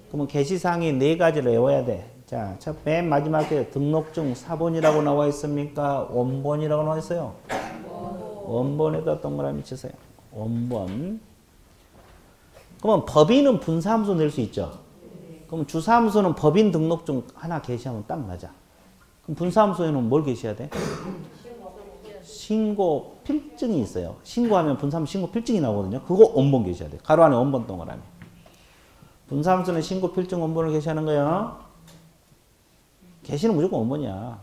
그러면 게시사항이 4가지를 외워야 돼. 자, 맨 마지막에 등록증 사본이라고 나와 있습니까? 원본이라고 나와 있어요. 원본에다 동그라미 치세요. 원본. 그러면 법인은 분사무소 낼 수 있죠. 그럼 주사무소는 법인 등록증 하나 게시하면 딱 맞아. 그럼 분사무소에는 뭘 게시해야 돼? 신고 필증이 있어요. 신고하면 분사함수 신고 필증이 나오거든요. 그거 원본 계셔야 돼요. 가로 안에 원본 동그라미. 분사함수는 신고 필증 원본을 게시하는 거예요. 게시는 무조건 원본이야.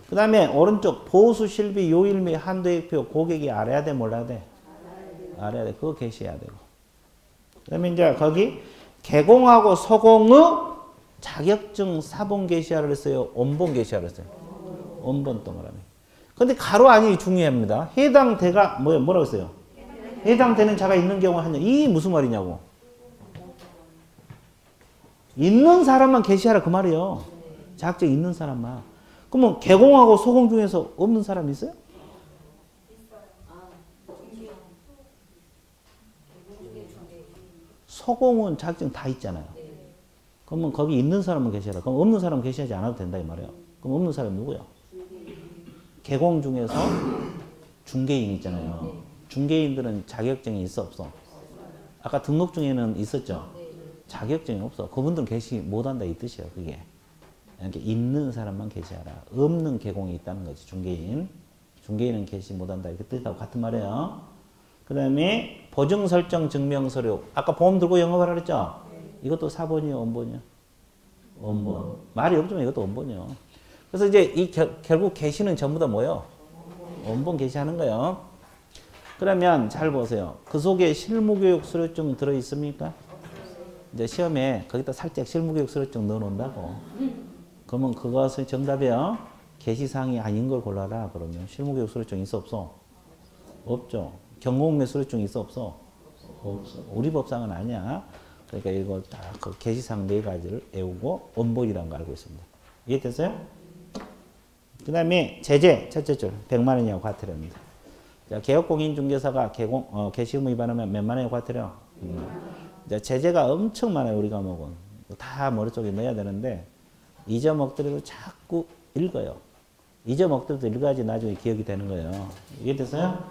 그 다음에 오른쪽 보수 실비 요일 및 한도액표 고객이 알아야 돼 몰라야 돼? 알아야 돼. 그거 게시해야 되고. 그 다음에 이제 거기 개공하고 소공의 자격증 사본 게시하라 그랬어요? 원본 게시하라 그랬어요? 원본 동그라미. 근데 가로 안이 중요합니다. 해당 대가 뭐라고 했어요? 해당되는 자가 있는 경우 하냐? 이 무슨 말이냐고. 있는 사람만 게시하라 그 말이에요. 자격증 있는 사람만. 그러면 개공하고 소공 중에서 없는 사람 있어요? 소공은 자격증 다 있잖아요. 그러면 거기 있는 사람은 게시하라. 그럼 없는 사람은 게시하지 않아도 된다 이 말이에요. 그럼 없는 사람이 누구야? 개공 중에서 중개인 있잖아요. 중개인들은 자격증이 있어 없어? 아까 등록 중에는 있었죠? 자격증이 없어. 그분들은 게시 못한다 이 뜻이에요. 그게. 이렇게 있는 사람만 게시하라. 없는 개공이 있다는 거지. 중개인. 중개인은 게시 못한다. 이렇게 뜻하고 같은 말이에요. 그 다음에 보증 설정 증명서류. 아까 보험 들고 영업하라 그랬죠? 이것도 사본이요, 원본이요? 원본. 말이 없지만 이것도 원본이요. 그래서 이제 결국 게시는 전부 다 뭐예요? 원본 게시하는 거예요. 그러면 잘 보세요. 그 속에 실무교육 수료증 들어있습니까? 이제 시험에 거기다 살짝 실무교육 수료증 넣어놓는다고. 그러면 그것의 정답이요. 게시사항이 아닌 걸 골라라. 그러면 실무교육 수료증 있어 없어? 없죠. 경공매 수료증 있어 없어? 없어. 우리 법상은 아니야. 그러니까 이거 딱 그 게시사항 4가지를 외우고 원본이라는 거 알고 있습니다. 이해됐어요? 그 다음에 제재 첫째 줄 100만 원이하고 과태료입니다. 자, 개업공인중개사가 게시 의무 위반하면 몇만 원이하고 과태료? 제재가 엄청 많아요. 우리 과목은. 다 머릿속에 넣어야 되는데 잊어먹더라도 자꾸 읽어요. 잊어먹더라도 읽어야지 나중에 기억이 되는 거예요. 이해됐어요?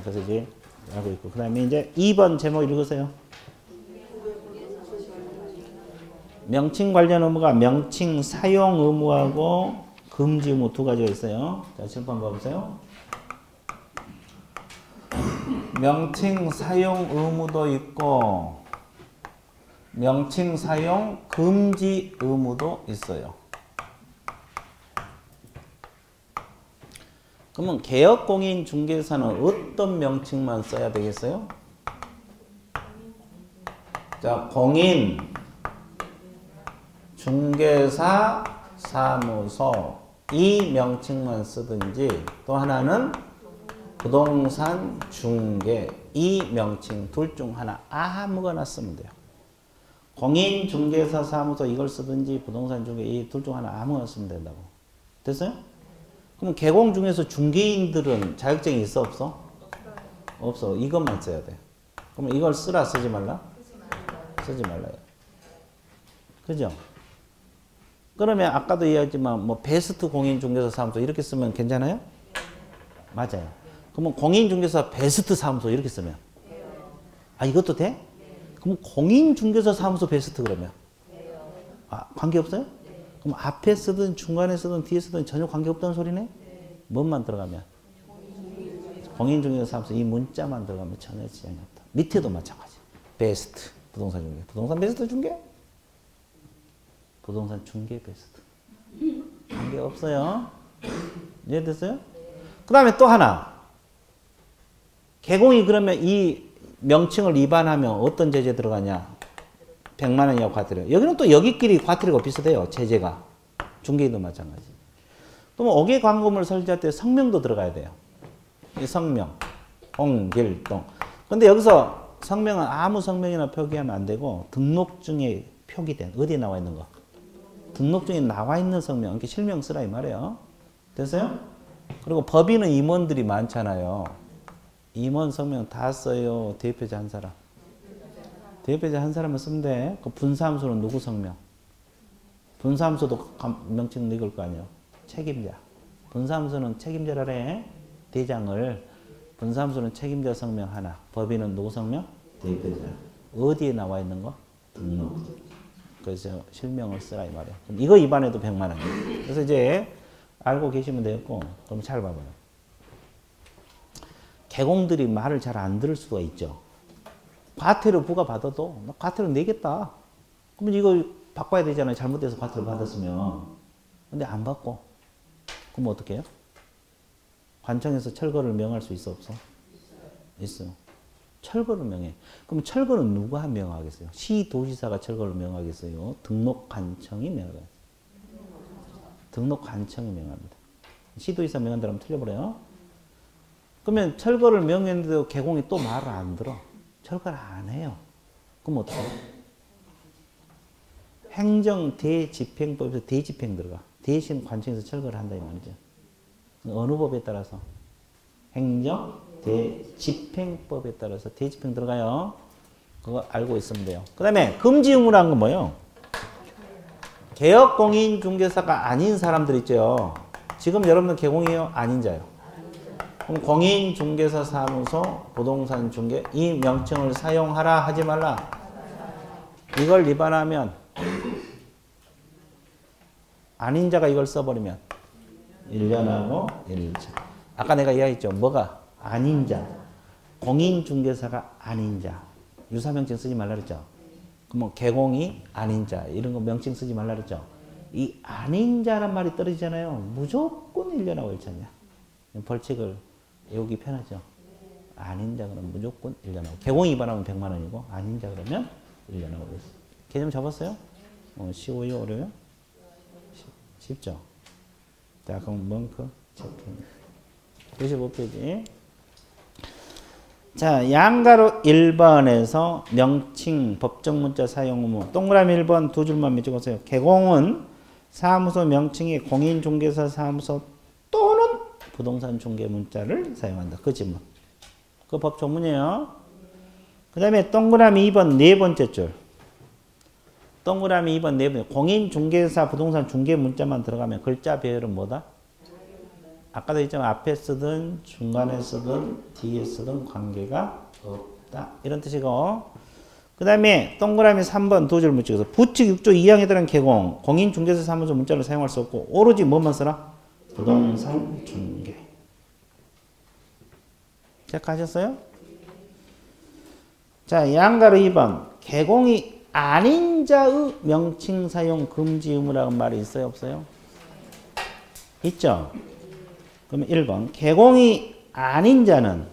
그래서 이제 알고 있고. 그 다음에 이제 2번 제목 읽으세요. 명칭 관련 의무가 명칭 사용 의무하고 금지 의무 두 가지가 있어요. 자, 칠번 봐보세요. 명칭 사용 의무도 있고 명칭 사용 금지 의무도 있어요. 그러면 개업공인중개사는 어떤 명칭만 써야 되겠어요? 자, 공인 중개사 사무소 이 명칭만 쓰든지 또 하나는 부동산 중개 이 명칭 둘 중 하나 아무거나 쓰면 돼요. 공인 중개사 사무소 이걸 쓰든지 부동산 중개 이 둘 중 하나 아무거나 쓰면 된다고. 됐어요? 그럼 개공 중에서 중개인들은 자격증이 있어 없어? 없어. 이것만 써야 돼. 그럼 이걸 쓰라 쓰지 말라? 쓰지 말라요. 그죠? 그러면 아까도 이야기했지만 뭐 베스트 공인중개사 사무소 이렇게 쓰면 괜찮아요? 맞아요. 그러면 공인중개사 베스트 사무소 이렇게 쓰면 아 이것도 돼? 그럼 공인중개사 사무소 베스트 그러면 아 관계없어요? 그럼 앞에 쓰든 중간에 쓰든 뒤에 쓰든 전혀 관계없다는 소리네? 뭔만 들어가면 공인중개사 사무소 이 문자만 들어가면 전혀 지장이 없다. 밑에도 마찬가지. 베스트 부동산 중개 부동산 베스트 중개 부동산 중개 베스트. 관계 없어요. 이해됐어요? 그 다음에 또 하나. 개공이 그러면 이 명칭을 위반하면 어떤 제재 들어가냐? 100만 원 이하 과태료. 여기는 또 여기끼리 과태료가 비슷해요. 제재가. 중개인도 마찬가지. 또 뭐 5개 광고물 설치할 때 성명도 들어가야 돼요. 이 성명. 홍길동. 근데 여기서 성명은 아무 성명이나 표기하면 안 되고 등록증에 표기된 어디에 나와 있는 거? 등록증에 나와 있는 성명, 이렇게 실명 쓰라 이 말이에요. 됐어요? 그리고 법인은 임원들이 많잖아요. 임원 성명 다 써요. 대표자 한 사람. 대표자 한 사람만 쓰면 돼. 그 분사함수는 누구 성명? 분사함수도 명칭 읽을 거 아니에요. 책임자. 분사함수는 책임자라래. 대장을. 분사함수는 책임자 성명 하나. 법인은 누구 성명? 대표자. 어디에 나와 있는 거? 등록. 그래서 실명을 쓰라 이 말이에요. 이거 위반해도 100만 원. 그래서 이제 알고 계시면 되겠고, 그럼 잘 봐봐요. 개공들이 말을 잘 안 들을 수가 있죠. 과태료 부과받아도 나 과태료 내겠다. 그러면 이거 바꿔야 되잖아요. 잘못돼서 과태료 받았으면. 근데 안 받고. 그럼 어떻게 해요? 관청에서 철거를 명할 수 있어 없어? 있어요. 철거를 명해. 그럼 철거는 누가 명하겠어요? 시도지사가 철거를 명하겠어요? 등록관청이 명하겠어요? 등록관청이 명합니다. 시도지사 명한다면 틀려버려요. 그러면 철거를 명했는데도 개공이 또 말을 안 들어. 철거를 안 해요. 그럼 어떻게 해요? 행정대집행법에서 대집행 들어가. 대신 관청에서 철거를 한다 이 말이죠. 어느 법에 따라서? 행정대집행법에 따라서 대집행 들어가요. 그거 알고 있으면 돼요. 그 다음에 금지 의무라는 건 뭐예요? 개업공인중개사가 아닌 사람들 있죠. 지금 여러분들 개공이에요? 아닌 자요? 그럼 공인중개사 사무소, 부동산 중개 이 명칭을 사용하라 하지 말라. 이걸 위반하면 아닌 자가 이걸 써버리면 1년하고 1차. 아까 내가 이야기했죠. 뭐가? 아닌 자. 공인중개사가 아닌 자. 유사명칭 쓰지 말라 그랬죠. 그럼 개공이 아닌 자. 이런 거 명칭 쓰지 말라 그랬죠. 이 아닌 자란 말이 떨어지잖아요. 무조건 1년하고 1차냐. 벌칙을 외우기 편하죠. 아닌 자 그러면 무조건 1년하고. 개공 위반하면 100만 원이고 아닌 자 그러면 1년하고. 개념 잡았어요? 쉬워요? 어려워요? 쉽죠? 자, 그럼 멍크 체킹. 95페이지. 자, 양가로 1번에서 명칭, 법정 문자 사용 의무. 동그라미 1번 두 줄만 적으세요. 개공은 사무소 명칭이 공인중개사 사무소 또는 부동산 중개 문자를 사용한다. 그 지문. 그 법 조문이에요. 그 다음에 동그라미 2번 네 번째 줄. 동그라미 2번 네 번째. 공인중개사 부동산 중개 문자만 들어가면 글자 배열은 뭐다? 아까도 했지만 앞에 쓰든 중간에 쓰든 뒤에 쓰든 관계가 없다. 이런 뜻이고. 그 다음에 동그라미 3번 두 줄 묻히고서 부칙 6조 2항에 따른 개공 공인중개사 사무소 문자를 사용할 수 없고 오로지 뭐만 써라? 부동산 중개. 체크하셨어요? 자, 양가로 2번 개공이 아닌 자의 명칭 사용 금지 의무라는 말이 있어요? 없어요? 있죠? 그러면 1번 개공이 아닌 자는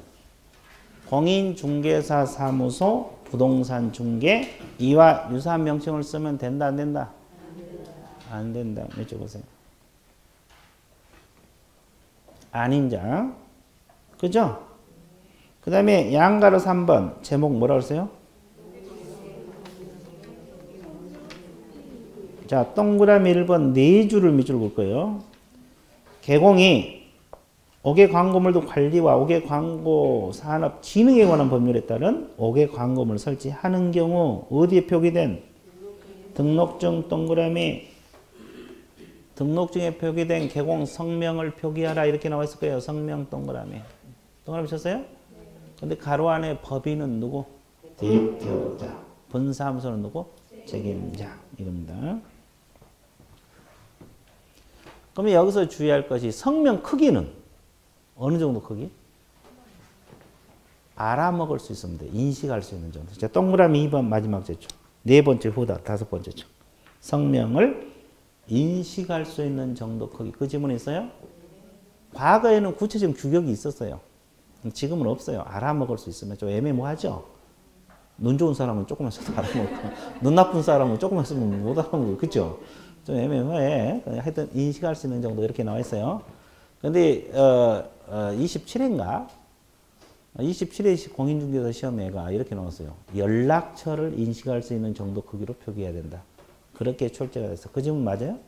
공인중개사 사무소 부동산 중개 이와 유사한 명칭을 쓰면 된다 안 된다? 안 된다. 여쭤보세요. 아닌 자. 그죠? 그 다음에 양가로 3번 제목 뭐라고 했어요? 자, 동그라미 1번 네 줄을 밑줄 볼 거예요. 개공이 5개 광고물도 관리와 5개 광고 산업 진흥에 관한 법률에 따른 5개 광고물 설치하는 경우 어디에 표기된 등록증 동그라미 등록증에 표기된 개공 성명을 표기하라 이렇게 나와 있을 거예요. 성명 동그라미. 동그라미 쳤어요? 근데 가로 안에 법인은 누구? 대표자. 본사무소는 누구? 책임자. 이겁니다. 그러면 여기서 주의할 것이 성명 크기는 어느 정도 크기? 알아먹을 수 있으면 돼. 인식할 수 있는 정도. 자, 동그라미 2번 마지막 제초. 네 번째 후다. 다섯 번째 초. 성명을 인식할 수 있는 정도 크기. 그 지문이 있어요? 과거에는 구체적인 규격이 있었어요. 지금은 없어요. 알아먹을 수 있으면 좀 애매모하죠? 눈 좋은 사람은 조금만 써도 알아먹고, 눈 나쁜 사람은 조금만 쓰면 못 알아먹고, 그죠? 좀 애매모해. 하여튼 인식할 수 있는 정도 이렇게 나와 있어요. 근데, 27회인가? 27회 공인중개사 시험에가 이렇게 나왔어요. 연락처를 인식할 수 있는 정도 크기로 표기해야 된다. 그렇게 출제가 됐어. 그 질문 맞아요?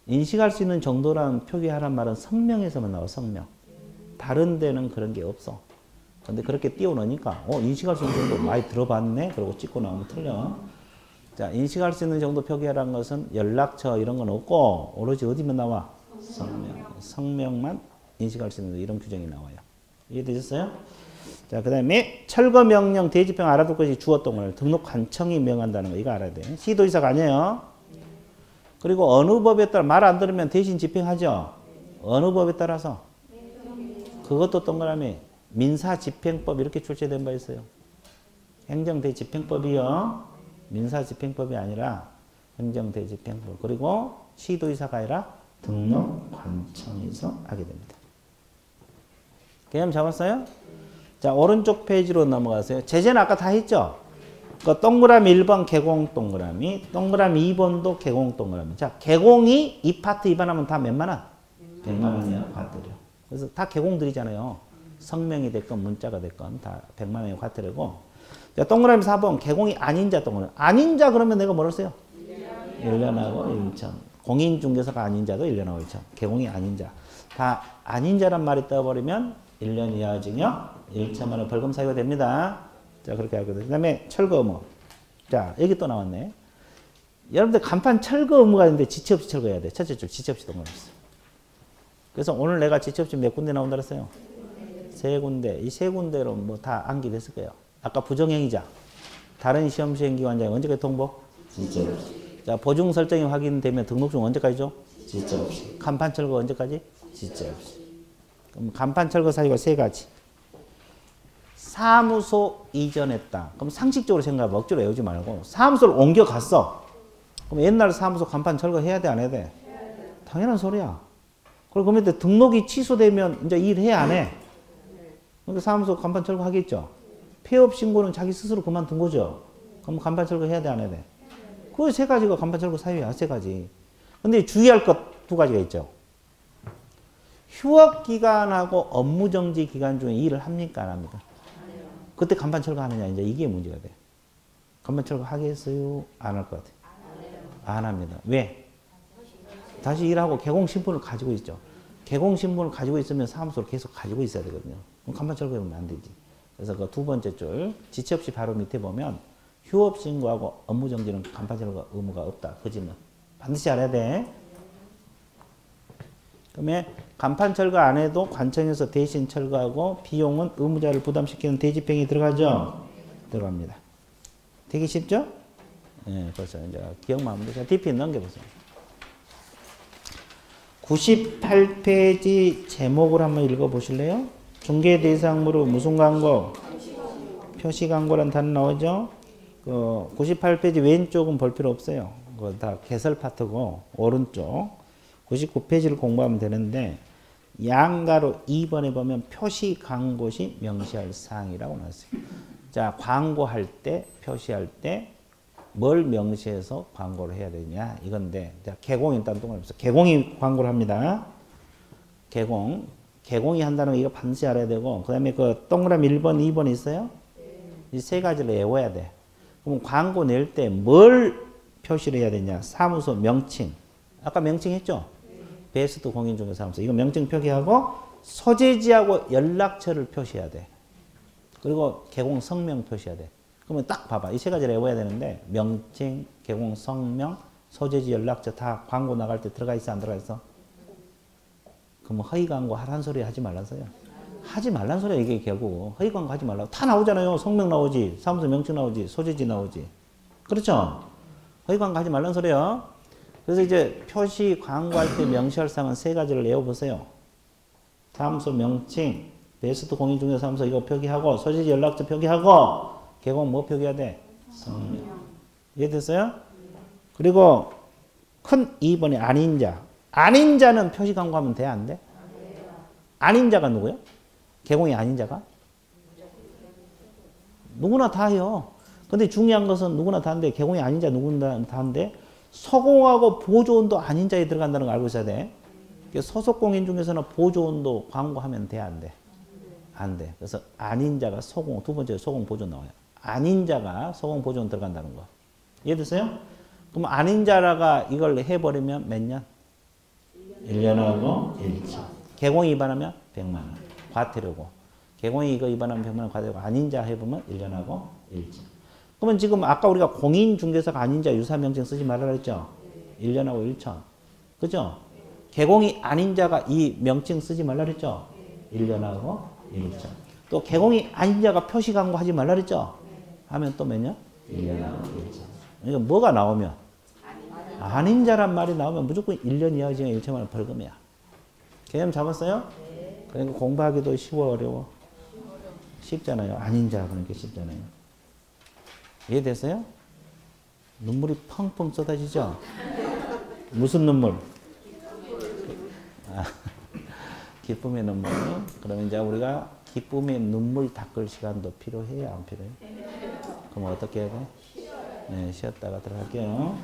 인식할 수 있는 정도라는 표기하란 말은 성명에서만 나와, 성명. 다른 데는 그런 게 없어. 근데 그렇게 띄워놓으니까, 인식할 수 있는 정도 많이 들어봤네? 그러고 찍고 나오면 틀려. 자, 인식할 수 있는 정도 표기하라는 것은 연락처 이런 건 없고, 오로지 어디만 나와? 성명. 성명만 인식할 수 있는 이런 규정이 나와요. 이해되셨어요? 자, 그 다음에 철거명령 대집행 알아둘 것이 주었던 걸 등록관청이 명한다는 거 이거 알아야 돼. 시도지사가 아니에요. 그리고 어느 법에 따라 말 안 들으면 대신 집행하죠. 어느 법에 따라서? 그것도 동그라미 민사집행법 이렇게 출제된 바 있어요. 행정대집행법이요. 민사집행법이 아니라 행정대집행법. 그리고 시도의사가 아니라 등록관청에서 하게 됩니다. 개념 잡았어요? 자, 오른쪽 페이지로 넘어가세요. 제재는 아까 다 했죠? 그 동그라미 1번 개공 동그라미, 동그라미 2번도 개공 동그라미. 자, 개공이 이 파트 위반하면 다 몇만 원? 100만 원이야, 과태료. 그래서 다 개공들이잖아요. 성명이 됐건 문자가 됐건 다 100만 원의 과태료고. 자, 동그라미 4번 개공이 아닌 자 동그라미. 아닌 자 그러면 내가 뭐를 써요? 1년하고 1천. 공인중개사가 아닌 자도 1년하고 1천. 개공이 아닌 자. 다 아닌 자란 말이 떠버리면 1년 이하 징역 1천만 원 벌금 사유가 됩니다. 자, 그렇게 하거든요. 그 다음에 철거 의무. 자, 여기 또 나왔네. 여러분들 간판 철거 의무가 있는데 지체 없이 철거해야 돼. 첫째 줄 지체 없이 동그라미 있어. 그래서 오늘 내가 지체 없이 몇 군데 나온다 그랬어요? 3군데. 이 3군데로 뭐 다 암기됐을 거예요. 아까 부정행위자. 다른 시험 시행 기관장이 언제까지 통보? 지체 없이. 자, 보증 설정이 확인되면 등록증 언제까지죠? 지체 없이. 간판 철거 언제까지? 지체 없이. 그럼 간판 철거 사유가 3가지. 사무소 이전했다. 그럼 상식적으로 생각하면 억지로 외우지 말고 사무소를 옮겨갔어. 그럼 옛날 사무소 간판 철거해야 돼, 안 해야 돼? 당연한 소리야. 그리고 그러면 등록이 취소되면 이제 일해야 안 해? 그러니까 사무소 간판 철거하겠죠. 폐업 신고는 자기 스스로 그만둔 거죠. 그럼 간판 철거해야 돼, 안 해야 돼? 그 3가지가 간판 철거 사유야, 3가지. 근데 주의할 것 2가지가 있죠. 휴업 기간하고 업무 정지 기간 중에 일을 합니까, 안 합니까? 그때 간판 철거하느냐, 이제 이게 문제가 돼. 간판 철거 하겠어요? 안 할 것 같아요? 안 합니다. 왜? 다시 일하고 개공신분을 가지고 있죠. 개공신분을 가지고 있으면 사무소를 계속 가지고 있어야 되거든요. 그럼 간판 철거하면 안 되지. 그래서 그 2번째 줄, 지체 없이 바로 밑에 보면 휴업 신고하고 업무 정지는 간판 철거 의무가 없다. 그지는 반드시 알아야 돼. 그러면 간판 철거 안 해도 관청에서 대신 철거하고 비용은 의무자를 부담시키는 대집행이 들어가죠? 들어갑니다. 되게 쉽죠? 네, 벌써 이제 기억만 하면 되죠. DP 넘겨보세요. 98페이지 제목을 한번 읽어보실래요? 중개 대상으로 무슨 광고? 표시 광고란 단어 나오죠? 그 98페이지 왼쪽은 볼 필요 없어요. 그거 다 개설 파트고 오른쪽 99페이지를 공부하면 되는데 양가로 2번에 보면 표시 광고 시 명시할 사항이라고 나왔어요. 자, 광고할 때 표시할 때 뭘 명시해서 광고를 해야 되냐 이건데, 자, 개공 일단 동그라미 있어. 개공이 광고를 합니다. 개공이 한다는 거 이거 반드시 알아야 되고, 그 다음에 그 동그라미 1번, 2번 있어요? 이 3가지를 외워야 돼. 그럼 광고 낼 때 뭘 표시를 해야 되냐? 사무소 명칭. 아까 명칭 했죠? 베스트 공인중개사무소. 이거 명칭 표기하고 소재지하고 연락처를 표시해야 돼. 그리고 개공 성명 표시해야 돼. 그러면 딱 봐봐. 이 3가지를 외워야 되는데 명칭, 개공 성명, 소재지, 연락처 다 광고 나갈 때 들어가 있어, 안 들어가 있어? 그러면 허위 광고 하라는 소리 하지 말라서요. 하지 말란 소리야, 이게 결국. 허위 광고 하지 말라고. 다 나오잖아요. 성명 나오지, 사무소 명칭 나오지, 소재지 나오지. 그렇죠? 허위 광고 하지 말란 소리야. 그래서 이제 표시 광고할 때 명시할 사항은 3가지를 외워보세요. 사무소 명칭, 베스트 공인중개사무소 이거 표기하고, 소재지 연락처 표기하고, 개공 뭐 표기해야 돼? 성명. 이해됐어요? 그리고 큰 2번에 아닌 자. 아닌 자는 표시 광고하면 돼, 안 돼? 아닌 자가 누구예요? 개공이 아닌 자가? 누구나 다 해요. 근데 중요한 것은 누구나 다 한데, 개공이 아닌 자 누구나 다 한데, 소공하고 보조원도 아닌 자에 들어간다는 거 알고 있어야 돼. 소속 공인중개사나 보조원도 광고하면 돼, 안 돼? 안 돼. 그래서 아닌 자가 소공, 2번째 소공 보조원 나와요. 아닌 자가 소공 보조원 들어간다는 거. 이해됐어요? 그럼 아닌 자라가 이걸 해버리면 몇 년? 1년하고 1천. 개공이 위반하면 100만 원. 과태료고. 개공이 이거 위반하면 100만 원 과태료고, 아닌 자 해보면 1년하고 1천. 그러면 지금 아까 우리가 공인중개사가 아닌 자 유사명칭 쓰지 말라고 했죠? 1년하고 1천. 그죠? 개공이 아닌 자가 이 명칭 쓰지 말라고 했죠? 1년하고 1천. 또 개공이 아닌 자가 표시 광고 하지 말라고 했죠? 하면 또 몇 년? 1년하고 1천. 그러니까 뭐가 나오면? 아닌 자란 말이 나오면 무조건 1년 이하 징역 1천만 원 벌금이야. 개념 잡았어요? 그러니까 공부하기도 쉬워, 어려워? 쉽잖아요. 아닌 자 그러니까 쉽잖아요. 이해됐어요? 눈물이 펑펑 쏟아지죠? 무슨 눈물? 아, 기쁨의 눈물. 그러면 이제 우리가 기쁨의 눈물 닦을 시간도 필요해요? 안 필요해요? 그럼 어떻게 해야 돼? 네, 쉬었다가 들어갈게요.